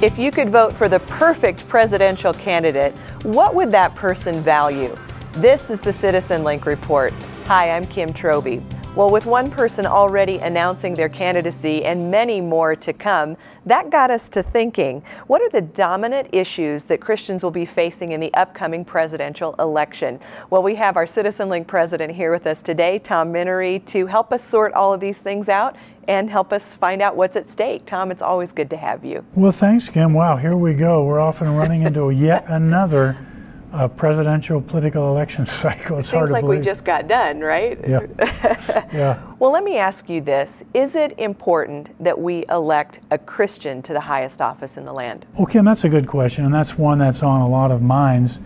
If you could vote for the perfect presidential candidate, what would that person value? This is the CitizenLink Report. Hi, I'm Kim Troby. Well, with one person already announcing their candidacy and many more to come, that got us to thinking, what are the dominant issues that Christians will be facing in the upcoming presidential election? Well, we have our CitizenLink president here with us today, Tom Minery, to help us sort all of these things out and help us find out what's at stake. Tom, it's always good to have you. Well, thanks, Kim. Wow, here we go. We're off and running into yet another presidential political election cycle. It's hard to believe. Seems like we just got done, right? Yeah. Yeah. Well, let me ask you this. Is it important that we elect a Christian to the highest office in the land? Well, Kim, that's a good question, and that's one that's on a lot of minds.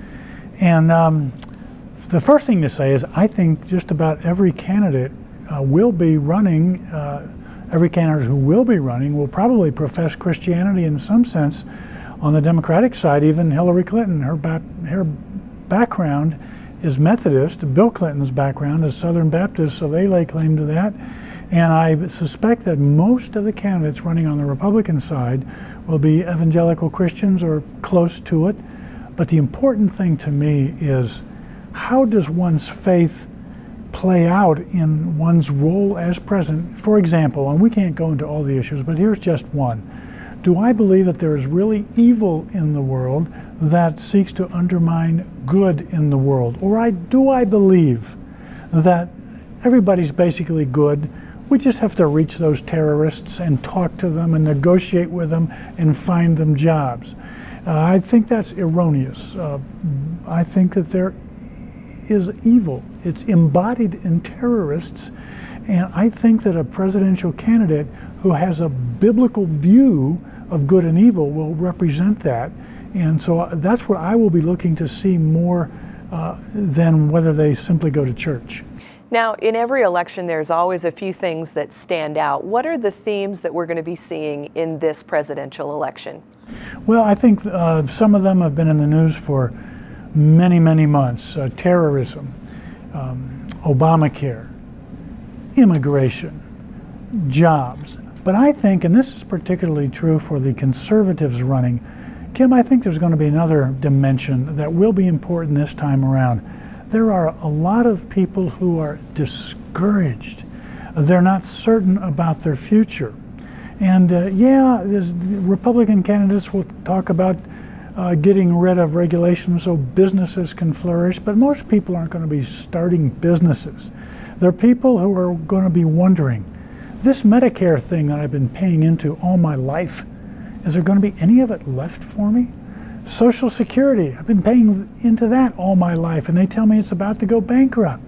And the first thing to say is I think just about every candidate will be running, every candidate who will be running will probably profess Christianity in some sense. On the Democratic side, even Hillary Clinton, her background is Methodist. Bill Clinton's background is Southern Baptist, so they lay claim to that. And I suspect that most of the candidates running on the Republican side will be evangelical Christians or close to it. But the important thing to me is, how does one's faith play out in one's role as president? For example, and we can't go into all the issues, but here's just one. Do I believe that there is really evil in the world that seeks to undermine good in the world? Or do I believe that everybody's basically good? We just have to reach those terrorists and talk to them and negotiate with them and find them jobs. I think that's erroneous. I think that there is evil. It's embodied in terrorists. And I think that a presidential candidate who has a biblical view of good and evil will represent that. And so that's what I will be looking to see more than whether they simply go to church. Now, in every election, there's always a few things that stand out. What are the themes that we're going to be seeing in this presidential election? Well, I think some of them have been in the news for many, many months. Terrorism, Obamacare, immigration, jobs. But I think, and this is particularly true for the conservatives running, Kim, I think there's going to be another dimension that will be important this time around. There are a lot of people who are discouraged. They're not certain about their future. And yeah, Republican candidates will talk about getting rid of regulations so businesses can flourish, but most people aren't going to be starting businesses. There are people who are going to be wondering, this Medicare thing that I've been paying into all my life, is there going to be any of it left for me? Social Security, I've been paying into that all my life, and they tell me it's about to go bankrupt.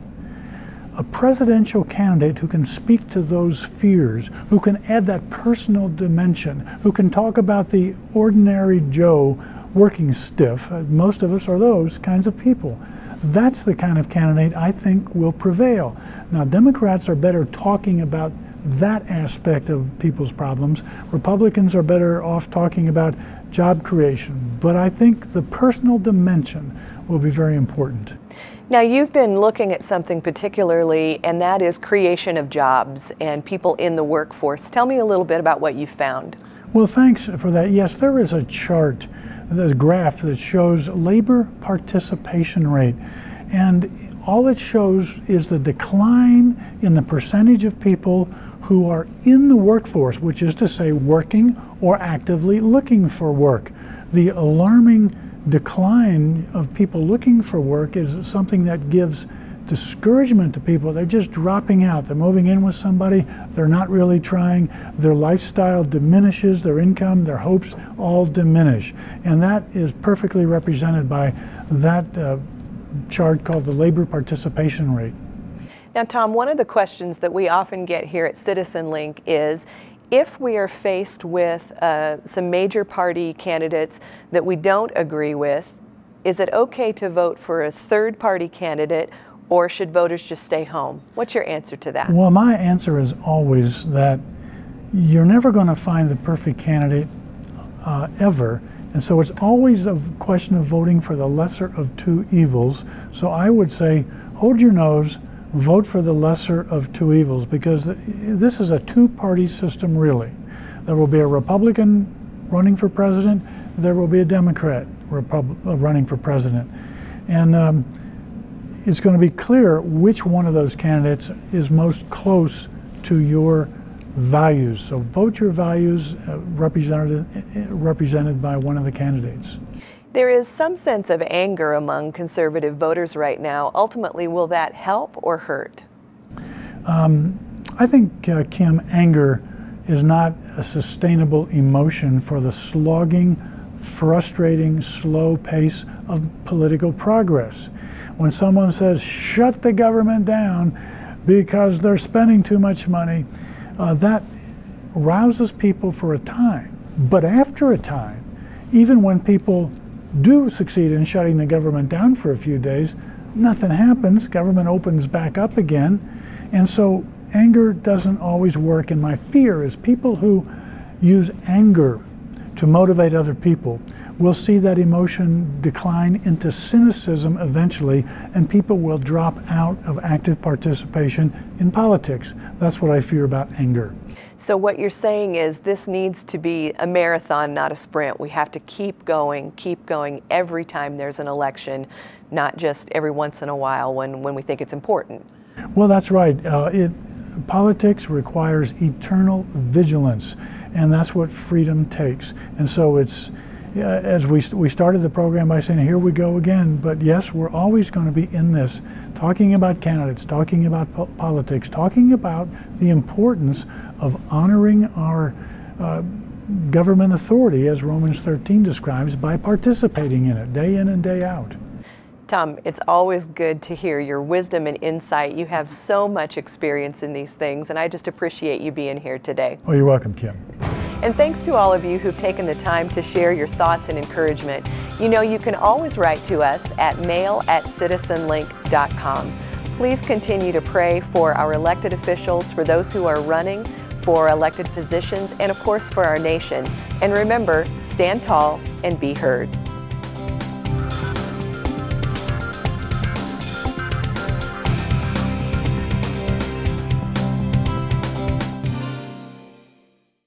A presidential candidate who can speak to those fears, who can add that personal dimension, who can talk about the ordinary Joe working stiff, most of us are those kinds of people. That's the kind of candidate I think will prevail. Now, Democrats are better talking about that aspect of people's problems. Republicans are better off talking about job creation. But I think the personal dimension will be very important. Now, you've been looking at something particularly, and that is creation of jobs and people in the workforce. Tell me a little bit about what you found. Well, thanks for that. Yes, there is a chart, the graph that shows labor participation rate. And all it shows is the decline in the percentage of people who are in the workforce, which is to say working or actively looking for work. The alarming decline of people looking for work is something that gives discouragement to people. They're just dropping out. They're moving in with somebody. They're not really trying. Their lifestyle diminishes, their income, their hopes all diminish. And that is perfectly represented by that chart called the labor participation rate. Now, Tom, one of the questions that we often get here at CitizenLink is, if we are faced with some major party candidates that we don't agree with, is it okay to vote for a third party candidate, or should voters just stay home? What's your answer to that? Well, my answer is always that you're never going to find the perfect candidate ever. And so it's always a question of voting for the lesser of two evils. So I would say, hold your nose, vote for the lesser of two evils, because this is a two-party system, really. There will be a Republican running for president, there will be a Democrat running for president. And it's going to be clear which one of those candidates is most close to your values. So vote your values represented by one of the candidates. There is some sense of anger among conservative voters right now. Ultimately, will that help or hurt? I think, Kim, anger is not a sustainable emotion for the slogging, frustrating, slow pace of political progress. When someone says, shut the government down because they're spending too much money, that rouses people for a time. But after a time, even when people do succeed in shutting the government down for a few days, nothing happens. Government opens back up again. And so anger doesn't always work. And my fear is people who use anger to motivate other people will see that emotion decline into cynicism eventually, and people will drop out of active participation in politics. That's what I fear about anger. So what you're saying is this needs to be a marathon, not a sprint. We have to keep going every time there's an election, not just every once in a while when we think it's important. Well, that's right. Politics requires eternal vigilance, and that's what freedom takes. And so it's, as we started the program by saying, here we go again, but yes, we're always going to be in this, talking about candidates, talking about politics, talking about the importance of honoring our government authority, as Romans 13 describes, by participating in it day in and day out. Tom, it's always good to hear your wisdom and insight. You have so much experience in these things, and I just appreciate you being here today. Oh, you're welcome, Kim. And thanks to all of you who've taken the time to share your thoughts and encouragement. You know, you can always write to us at mail@citizenlink.com. Please continue to pray for our elected officials, for those who are running for elected positions, and of course for our nation. And remember, stand tall and be heard.